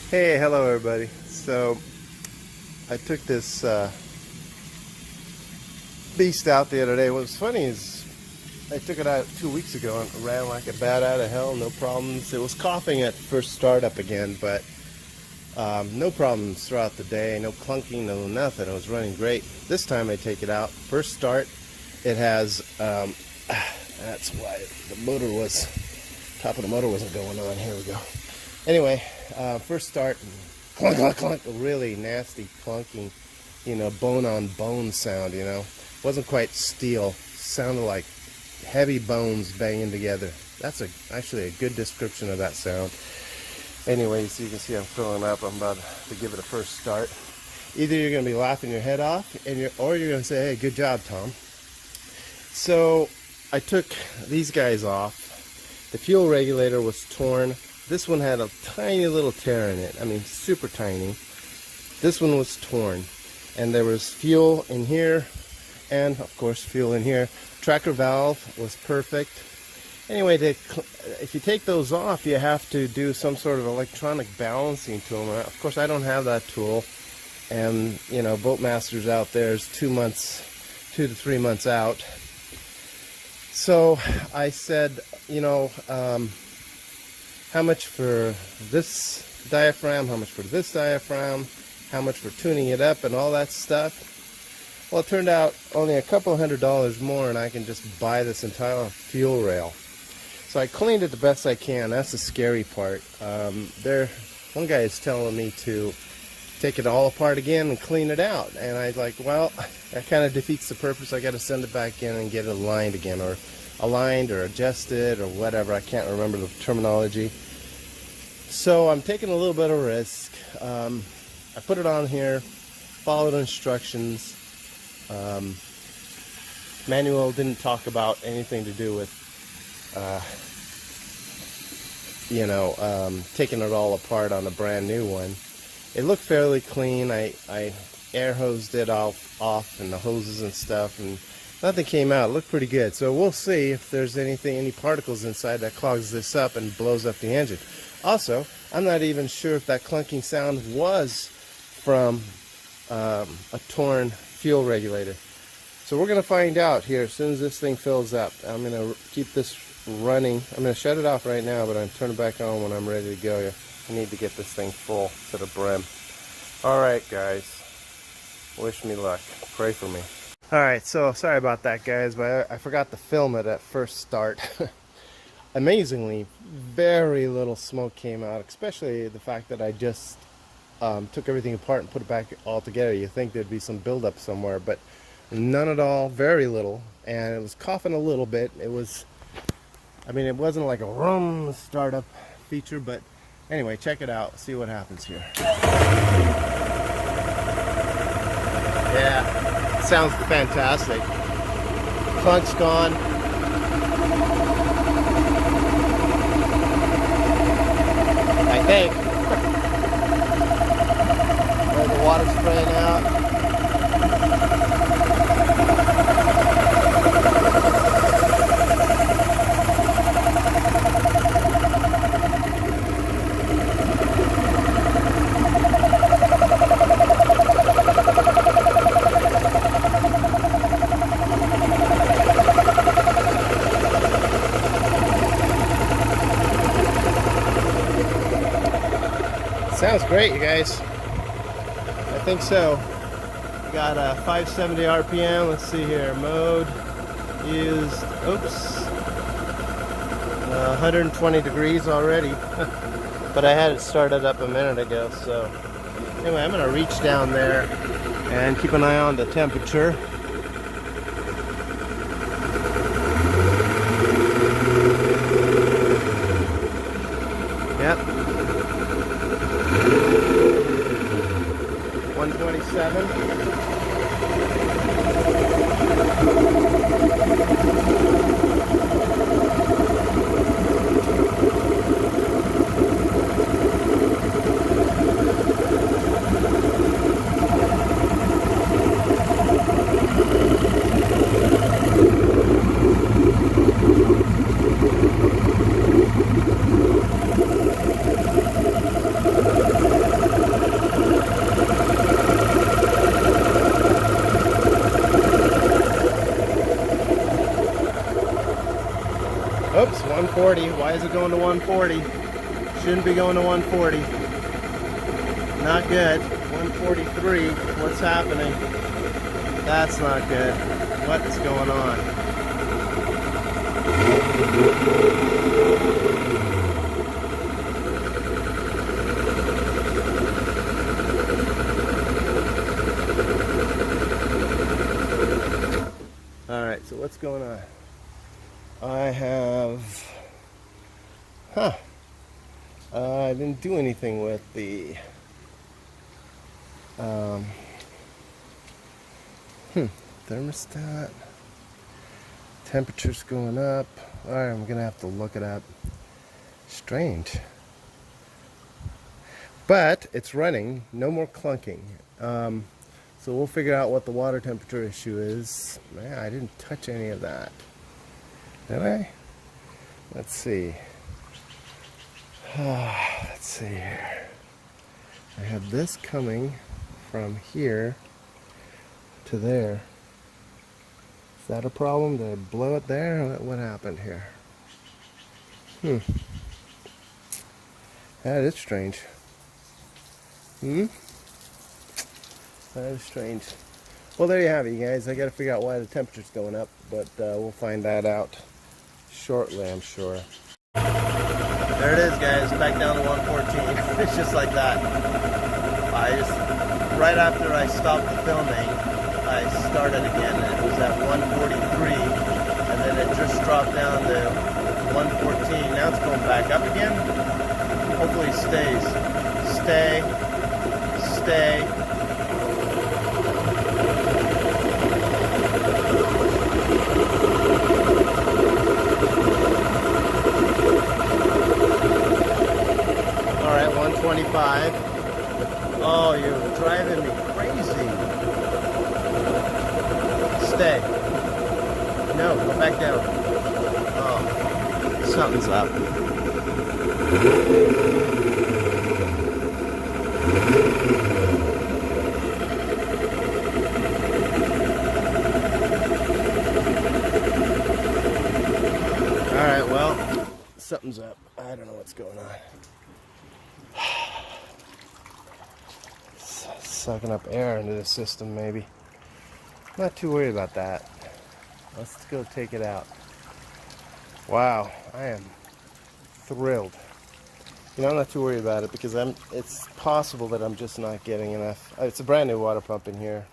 Hey, hello everybody. So I took this beast out the other day. What was funny is I took it out 2 weeks ago and ran like a bat out of hell, no problems. It was coughing at first startup again, but no problems throughout the day, no clunking, no nothing. It was running great. This time I take it out, first start, it has, that's why the motor was, top of the motor wasn't going on. Here we go. Anyway, first start, clunk, clunk, clunk, a really nasty clunking, bone on bone sound, Wasn't quite steel, sounded like heavy bones banging together. That's actually a good description of that sound. Anyway, so you can see I'm filling up. I'm about to give it a first start. Either you're going to be laughing your head off, or you're going to say, hey, good job, Tom. So I took these guys off. The fuel regulator was torn. This one had a tiny little tear in it. I mean, super tiny. This one was torn. And there was fuel in here, and of course fuel in here. Tracker valve was perfect. Anyway, if you take those off, you have to do some sort of electronic balancing to them. Of course, I don't have that tool. And, Boatmasters out there is 2 to 3 months out. So I said, how much for this diaphragm, how much for this diaphragm, how much for tuning it up and all that stuff. Well, it turned out only a couple $100 more and I can just buy this entire fuel rail. So I cleaned it the best I can. That's the scary part. One guy is telling me to take it all apart again and clean it out. And I was like, well, that kind of defeats the purpose. I got to send it back in and get it aligned again, or aligned or adjusted or whatever. I can't remember the terminology. So I'm taking a little bit of risk. I put it on here, followed instructions. Manual didn't talk about anything to do with taking it all apart on a brand new one. It looked fairly clean. I air hosed it off and the hoses and stuff, and nothing came out. It looked pretty good. So we'll see if there's any particles inside that clogs this up and blows up the engine. Also, I'm not even sure if that clunking sound was from a torn fuel regulator. So we're going to find out here as soon as this thing fills up. I'm going to keep this running. I'm going to shut it off right now, but I'm turning it back on when I'm ready to go. I need to get this thing full to the brim. Alright guys, wish me luck. Pray for me. Alright, so sorry about that guys, but I forgot to film it at first start. Amazingly, very little smoke came out, especially the fact that I just took everything apart and put it back all together. You think there'd be some buildup somewhere, but none at all, very little. And it was coughing a little bit. It wasn't like a rum startup feature, but anyway, check it out, see what happens here. Yeah, sounds fantastic. Clunk's gone. I think. The water's spraying out. Sounds great, you guys. I think so. We got 570 RPM. Let's see here. Mode used. Oops. 120 degrees already. But I had it started up a minute ago. So anyway, I'm going to reach down there and keep an eye on the temperature. Yep. 127. 140. Why is it going to 140? Shouldn't be going to 140. Not good. 143. What's happening? That's not good. What is going on? Alright, so what's going on? I have... I didn't do anything with the... thermostat. Temperature's going up. Alright, I'm gonna have to look it up. Strange. But it's running. No more clunking. So we'll figure out what the water temperature issue is. Man, I didn't touch any of that. Did I? Let's see. Let's see here. I have this coming from here to there. Is that a problem? Did I blow it there? What happened here? That is strange. That is strange. Well, there you have it, you guys. I got to figure out why the temperature's going up, but we'll find that out shortly, I'm sure. There it is, guys. Back down to 114. It's just like that. Right after I stopped the filming, I started again. It was at 143, and then it just dropped down to 114. Now it's going back up again. Hopefully it stays. Stay. Alright, 125. Oh, you're driving me crazy. Stay. No, go back down. Oh, something's up. Alright, well, something's up. I don't know what's going on. Sucking up air into the system, maybe. Not too worried about that. Let's go take it out. Wow, I am thrilled. You know, I'm not too worried about it because it's possible that I'm just not getting enough. It's a brand new water pump in here.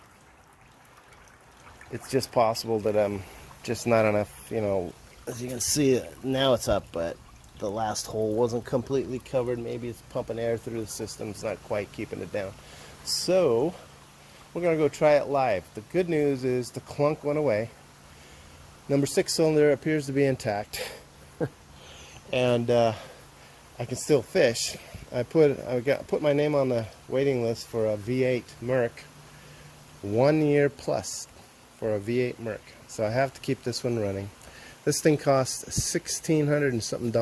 It's just possible that I'm just not enough, you know. As you can see, now it's up, but the last hole wasn't completely covered. Maybe it's pumping air through the system. It's not quite keeping it down. So, we're going to go try it live. The good news is the clunk went away. Number 6 cylinder appears to be intact. And I can still fish. I put my name on the waiting list for a V8 Merc. 1 year plus for a V8 Merc. So I have to keep this one running. This thing costs $1,600 and something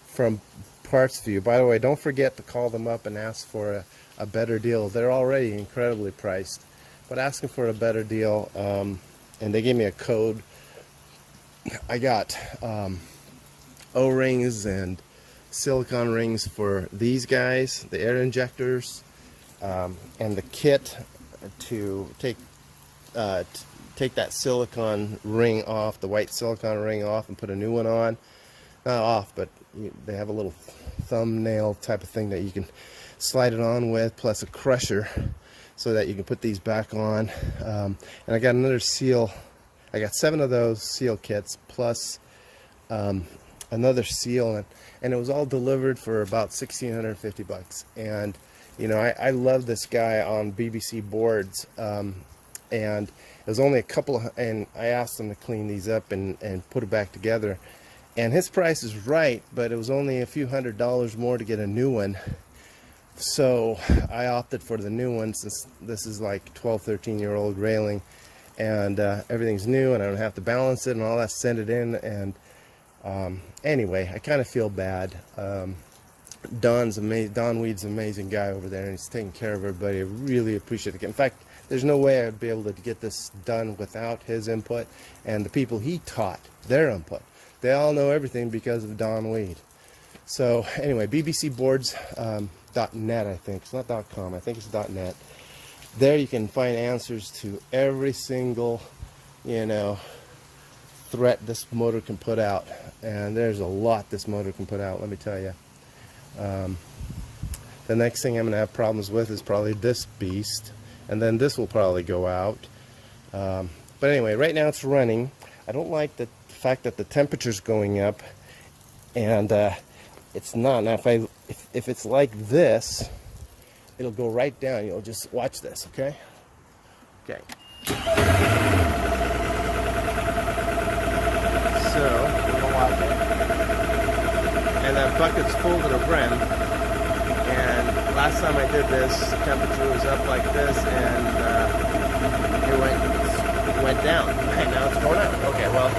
from Parts View. By the way, don't forget to call them up and ask for a better deal. They're already incredibly priced, but asking for a better deal, and they gave me a code. I got O-rings and silicone rings for these guys, the air injectors, and the kit to take that silicone ring off, the white silicone ring off, and put a new one on. Not off, but they have a little thumbnail type of thing that you can slide it on with, plus a crusher so that you can put these back on. And I got another seal. I got 7 of those seal kits plus another seal, and it was all delivered for about $1,650. And you know, I love this guy on BBC boards, and it was only a couple of, and I asked him to clean these up and put it back together, and his price is right, but it was only a few $100s more to get a new one. So I opted for the new one, since this is like 12-13-year-old railing, and everything's new, and I don't have to balance it and all that, send it in. And anyway, I kind of feel bad. Don Weed's an amazing guy over there, and he's taking care of everybody. I really appreciate it. In fact, there's no way I'd be able to get this done without his input and the people he taught, their input. They all know everything because of Don Weed. So anyway, bbcboards.net, I think. It's not .com. I think it's .net. There you can find answers to every single, you know, threat this motor can put out. And there's a lot this motor can put out, let me tell you. The next thing I'm going to have problems with is probably this beast. And then this will probably go out. But anyway, right now it's running. I don't like the fact that the temperature's going up. And it's not. Now if it's like this, it'll go right down. You'll just watch this, okay? Okay. So, we're gonna watch it. And that bucket's full to the brim. And last time I did this, the temperature was up like this, and it went down. And now it's going up. Okay, well,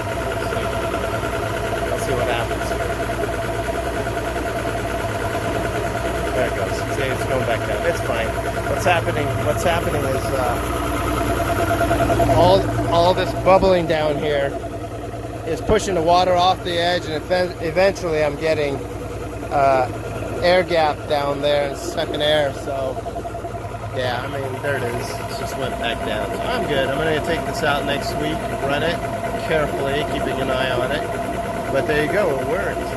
let's see what happens here. There it goes. See, it's going back down. It's fine. What's happening is all this bubbling down here is pushing the water off the edge, and eventually I'm getting air gap down there and sucking air. So yeah, I mean, there it is. It just went back down. So I'm good. I'm going to take this out next week, run it carefully, keeping an eye on it. But there you go. It worked.